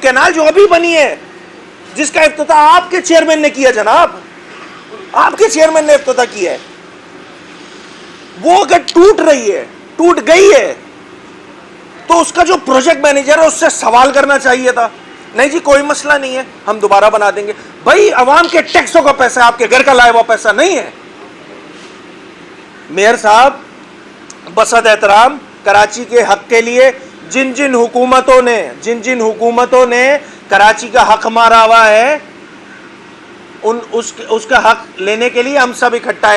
Canal जो अभी बनी है, जिसका इफ्तिताह आपके चेयरमैन ने किया जनाब, आपके चेयरमैन ने इफ्तिताह किया है, वो अगर टूट रही है, टूट गई है, तो उसका जो प्रोजेक्ट मैनेजर है उससे सवाल करना चाहिए था। नहीं जी कोई मसला नहीं है, हम दोबारा बना देंगे। भाई अवाम के टैक्सों का पैसा, आपके घर का लाया हुआ पैसा नहीं है। मेयर साहब बसद एहतराम, कराची के हक के लिए जिन जिन हुकूमतों ने कराची का हक मारा हुआ है, उसका हक लेने के लिए हम सब इकट्ठा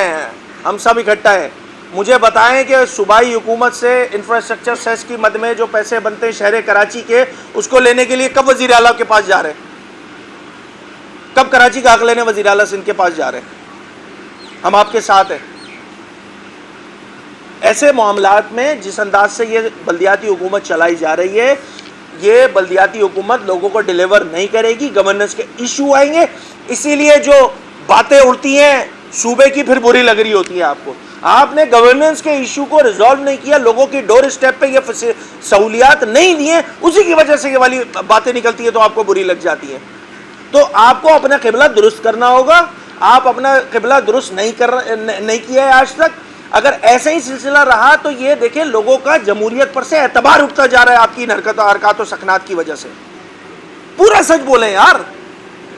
हैं। मुझे बताएं कि सूबाई हुकूमत से इंफ्रास्ट्रक्चर सेस की मद में जो पैसे बनते हैं शहर कराची के, उसको लेने के लिए कब वजीर आला के पास जा रहे हैं? कब कराची का हक लेने वजीर आला सिंध के पास जा रहे हैं? हम आपके साथ हैं। ऐसे मामलात में जिस अंदाज से ये बल्दियाती हुकूमत चलाई जा रही है, ये बल्दियाती हुकूमत लोगों को डिलीवर नहीं करेगी। गवर्नेंस के इशू आएंगे, इसीलिए जो बातें उड़ती हैं सूबे की फिर बुरी लग रही होती है आपको। आपने गवर्नेंस के इशू को रिजॉल्व नहीं किया, लोगों की डोर स्टेप पे ये सहूलियात नहीं दिए, उसी की वजह से ये वाली बातें निकलती है तो आपको बुरी लग जाती है। तो आपको अपना किबला दुरुस्त करना होगा। आप अपना किबला दुरुस्त नहीं किया है आज तक। अगर ऐसा ही सिलसिला रहा तो ये देखें लोगों का जमहूरियत पर से एतबार उठता जा रहा है आपकी हरकत और सकनात की वजह से। पूरा सच बोलें यार,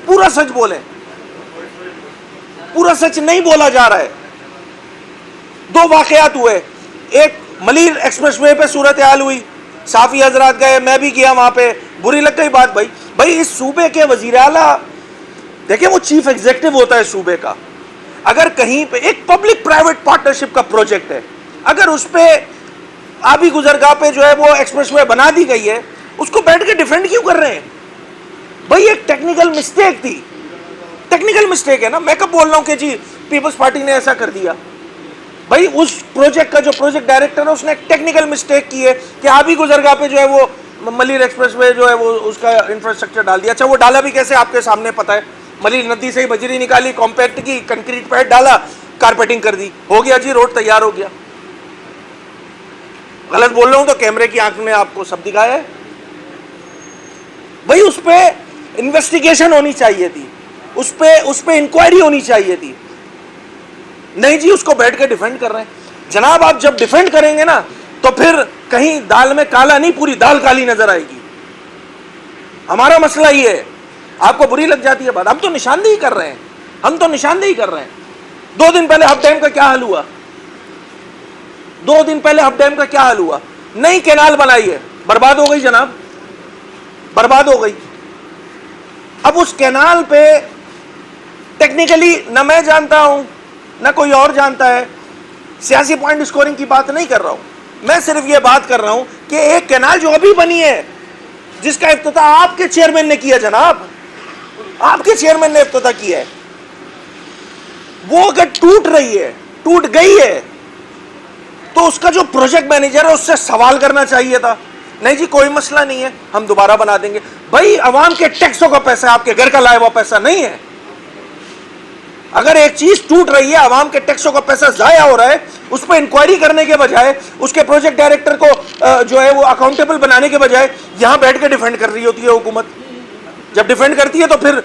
पूरा सच बोलें। पूरा सच नहीं बोला जा रहा है। दो वाकयात हुए, एक मलिर एक्सप्रेसवे पे सूरत हाल हुई, साफी हजरात गए, मैं भी गया वहां पे, बुरी लग गई बात। भाई इस सूबे के वजीर आला, देखिए वो चीफ एग्जीक्यूटिव होता है सूबे का, अगर कहीं पे एक पब्लिक प्राइवेट पार्टनरशिप का प्रोजेक्ट है, अगर उस पे आबी गुजरगाह पे जो है वो एक्सप्रेसवे बना दी गई है, उसको बैठ के डिफेंड क्यों कर रहे हैं? भाई एक टेक्निकल मिस्टेक थी, टेक्निकल मिस्टेक है ना। मैं कब बोल रहा हूं कि जी पीपल्स पार्टी ने ऐसा कर दिया? भाई उस प्रोजेक्ट का जो प्रोजेक्ट डायरेक्टर है उसने टेक्निकल मिस्टेक की है कि आबी गुजरगाह पे जो है वो मलिर एक्सप्रेसवे जो है वो उसका इंफ्रास्ट्रक्चर डाल दिया। अच्छा वो डाला भी कैसे आपके सामने पता है। मलिर नदी से ही बजरी निकाली, कॉम्पैक्ट की, कंक्रीट पैड डाला, कारपेटिंग कर दी, हो गया जी, रोड तैयार हो गया। गलत बोल रहा हूं तो कैमरे की आंख में आपको सब दिखाया है। भाई उस पर इन्वेस्टिगेशन होनी चाहिए थी, उस पे इंक्वायरी होनी चाहिए थी। नहीं जी उसको बैठ के डिफेंड कर रहे हैं। जनाब आप जब डिफेंड करेंगे ना तो फिर कहीं दाल में काला नहीं, पूरी दाल काली नजर आएगी। हमारा मसला ये है, आपको बुरी लग जाती है बात। हम तो निशानदेही कर रहे हैं, 2 दिन पहले हब डैम का क्या हाल हुआ? 2 दिन पहले हब डैम का क्या हाल हुआ? नई कैनाल बनाई है, बर्बाद हो गई जनाब, बर्बाद हो गई। अब उस कैनाल पे टेक्निकली न मैं जानता हूं ना कोई और जानता है, सियासी पॉइंट स्कोरिंग की बात नहीं कर रहा हूं। मैं सिर्फ यह बात कर रहा हूं कि एक कैनाल जो अभी बनी है, जिसका इफ्तिताह आपके चेयरमैन ने किया जनाब, आपके चेयरमैन ने इफ्तिताह किया है, वो अगर टूट रही है, टूट गई है, तो उसका जो प्रोजेक्ट मैनेजर है उससे सवाल करना चाहिए था। नहीं जी कोई मसला नहीं है, हम दोबारा बना देंगे। भाई अवाम के टैक्सों का पैसा, आपके घर का लाया हुआ पैसा नहीं है। अगर एक चीज टूट रही है, अवाम के टैक्सों का पैसा जाया हो रहा है, उस पर इंक्वायरी करने के बजाय, उसके प्रोजेक्ट डायरेक्टर को जो है वो अकाउंटेबल बनाने के बजाय यहां बैठ के डिफेंड कर रही होती है हुकूमत। जब डिफेंड करती है तो फिर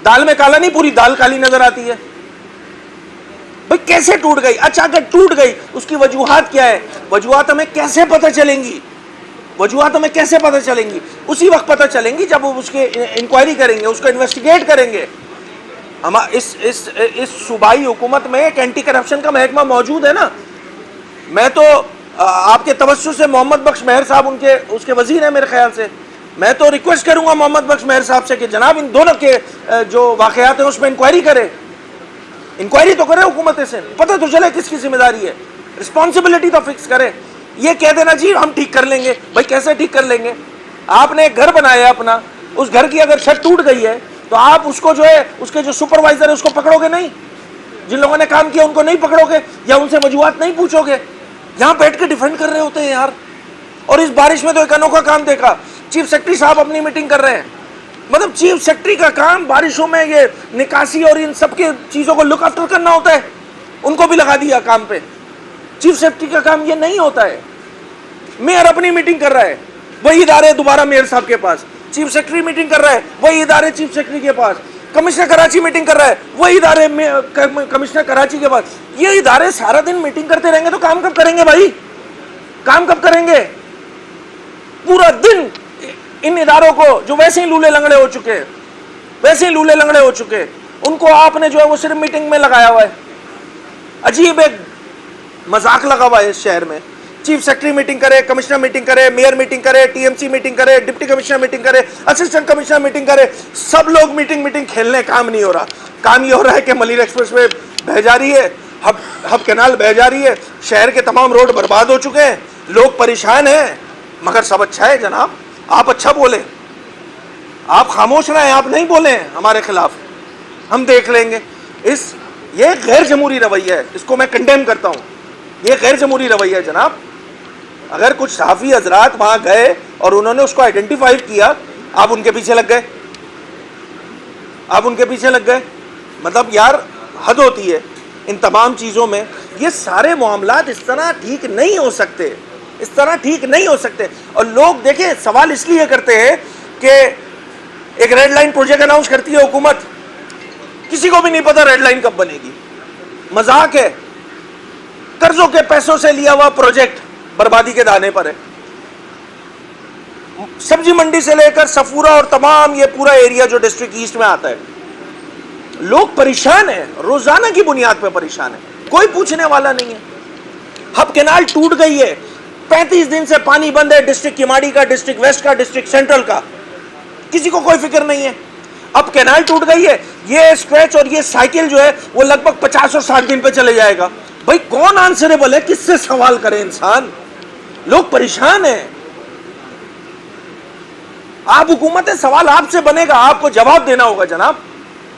दाल में काला नहीं, पूरी दाल काली नजर आती है। भाई कैसे टूट गई? अच्छा अगर टूट गई उसकी वजूहात क्या है? वजूहात हमें कैसे पता चलेंगी? वजूहात हमें कैसे पता चलेंगी? उसी वक्त पता चलेंगी जब उसके इंक्वायरी करेंगे, उसको इन्वेस्टिगेट करेंगे। हम इस सूबाई हुकूमत में एक एंटी करप्शन का महकमा मौजूद है ना। मैं तो आपके तवज्जो से मोहम्मद बख्श मेहर साहब उसके वजीर हैं मेरे ख्याल से, मैं तो रिक्वेस्ट करूंगा मोहम्मद बख्श मेहर साहब से कि जनाब इन दोनों के जो वाकयात हैं उसमें इंक्वायरी करें। इंक्वायरी तो करे हुकूमत से, पता तो चले किसकी जिम्मेदारी है, रिस्पॉन्सिबिलिटी तो फिक्स करे। ये कह देना जी हम ठीक कर लेंगे, भाई कैसे ठीक कर लेंगे? आपने एक घर बनाया अपना, उस घर की अगर छत टूट गई है तो आप उसको जो है, उसके जो सुपरवाइजर है उसको पकड़ोगे नहीं? जिन लोगों ने काम किया उनको नहीं पकड़ोगे या उनसे वजूहात नहीं पूछोगे? यहां बैठ के डिफेंड कर रहे होते हैं यार। और इस बारिश में तो एक अनोखा काम देखा, चीफ सेक्रेटरी साहब अपनी मीटिंग कर रहे हैं। मतलब चीफ सेक्रेटरी का काम बारिशों में ये निकासी और इन सब के चीजों को लुक आफ्टर करना होता है, उनको भी लगा दिया काम पे। चीफ सेक्रेटरी का काम ये नहीं होता है। मेयर अपनी मीटिंग कर रहा है, वही इदारे दोबारा मेयर साहब के पास, चीफ सेक्रेटरी मीटिंग कर रहा है, वही इदारे चीफ सेक्रेटरी के पास। कमिश्नर कराची मीटिंग कर रहा है, वही इदारे में कमिश्नर कराची के पास। ये इदारे सारा दिन मीटिंग करते रहेंगे तो काम कब करेंगे भाई? काम कब करेंगे? पूरा दिन इन इदारों को जो वैसे ही लूले लंगड़े हो चुके हैं, वैसे ही लूले लंगड़े हो चुके हैं, उनको आपने जो है वो सिर्फ मीटिंग में लगाया हुआ है। अजीब एक मजाक लगा हुआ है इस शहर में। चीफ सेक्रेटरी मीटिंग करे, कमिश्नर मीटिंग करे, मेयर मीटिंग करे, टीएमसी मीटिंग करे, डिप्टी कमिश्नर मीटिंग करे, असिस्टेंट कमिश्नर मीटिंग करे, सब लोग मीटिंग खेलने। काम नहीं हो रहा। काम ये हो रहा है कि मलिर एक्सप्रेस वे बह जा रही है, हब कैनाल बह जा रही है, शहर के तमाम रोड बर्बाद हो चुके हैं, लोग परेशान हैं, मगर सब अच्छा है जनाब। आप अच्छा बोले, आप खामोश रहें, आप नहीं बोले हमारे खिलाफ, हम देख लेंगे। ये गैर जमहूरी रवैया है, इसको मैं कंडेम करता हूँ। ये गैर जमहूरी रवैया है जनाब। अगर कुछ सहाफ़ी हजरात वहां गए और उन्होंने उसको आइडेंटिफाई किया, आप उनके पीछे लग गए, आप उनके पीछे लग गए। मतलब यार हद होती है इन तमाम चीज़ों में। ये सारे मामलात इस तरह ठीक नहीं हो सकते, इस तरह ठीक नहीं हो सकते। और लोग देखें सवाल इसलिए करते हैं कि एक रेड लाइन प्रोजेक्ट अनाउंस करती है हुकूमत, किसी को भी नहीं पता रेड लाइन कब बनेगी। मजाक है। कर्जों के पैसों से लिया हुआ प्रोजेक्ट बर्बादी के दाने पर है। सब्जी मंडी से लेकर सफूरा और तमाम ये पूरा एरिया जो डिस्ट्रिक्ट ईस्ट में आता है, लोग परेशान हैं, रोजाना की बुनियाद पर परेशान है, कोई पूछने वाला नहीं है। हब कैनाल टूट गई है, 35 दिन से पानी बंद है, डिस्ट्रिक्ट किमाड़ी का, डिस्ट्रिक्ट वेस्ट का, डिस्ट्रिक्ट सेंट्रल का, किसी को कोई फिक्र नहीं है। अब कैनाल टूट गई है, ये स्ट्रेच और ये साइकिल जो है वो लगभग 50 और 60 दिन पे चले जाएगा। भाई कौन आंसरेबल है? किससे सवाल करे इंसान? लोग परेशान हैं। आप हुकूमत है, सवाल आपसे बनेगा, आपको जवाब देना होगा जनाब।